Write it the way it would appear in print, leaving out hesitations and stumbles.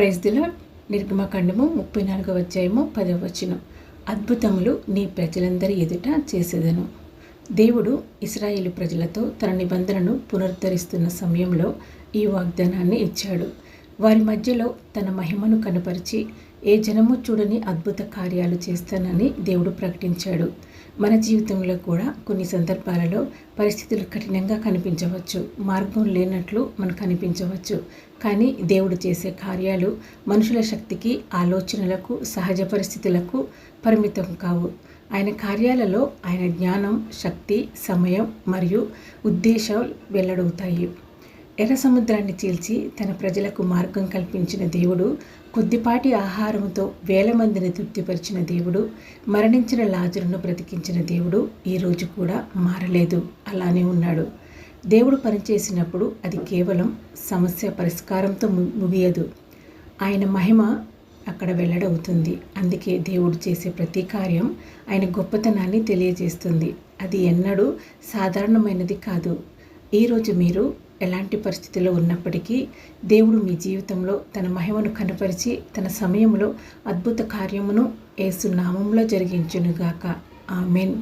Praise the lord. నిర్గమకాండము 34వ అధ్యాయము 10వ వచనం. అద్భుతములు నీ ప్రజలందరి ఎదుట చేసేదను. దేవుడు ఇశ్రాయేలు ప్రజలతో తన నిబంధనను పునరుద్ధరిస్తున్న సమయంలో ఈ వాగ్దానాన్ని ఇచ్చాడు. వారి మధ్యలో తన మహిమను కనపరిచి ఏ జనము చూడని అద్భుత కార్యాలు చేస్తానని దేవుడు ప్రకటించాడు. మన జీవితంలో కూడా కొన్ని సందర్భాలలో పరిస్థితులు కఠినంగా కనిపించవచ్చు, మార్గం లేనట్లు మనకు కనిపించవచ్చు. కానీ దేవుడు చేసే కార్యాలు మనుషుల శక్తికి, ఆలోచనలకు, సహజ పరిస్థితులకు పరిమితం కావు. ఆయన కార్యాలలో ఆయన జ్ఞానం, శక్తి, సమయం మరియు ఉద్దేశాలు వెల్లడవుతాయి. ఎర్ర సముద్రాన్ని చీల్చి తన ప్రజలకు మార్గం కల్పించిన దేవుడు, కొద్దిపాటి ఆహారంతో వేల మందిని తృప్తిపరిచిన దేవుడు, మరణించిన లాజరును బ్రతికించిన దేవుడు ఈరోజు కూడా మారలేదు, అలానే ఉన్నాడు. దేవుడు పనిచేసినప్పుడు అది కేవలం సమస్య పరిష్కారంతో ముగియదు, ఆయన మహిమ అక్కడ వెల్లడవుతుంది. అందుకే దేవుడు చేసే ప్రతి కార్యం ఆయన గొప్పతనాన్ని తెలియజేస్తుంది. అది ఎన్నడూ సాధారణమైనది కాదు. ఈరోజు మీరు ఎలాంటి పరిస్థితిలో ఉన్నప్పటికీ దేవుడు మీ జీవితంలో తన మహిమను కనపరిచి తన సమయంలో అద్భుత కార్యమును యేసు నామములో జరిగించునుగాక. ఆమేన్.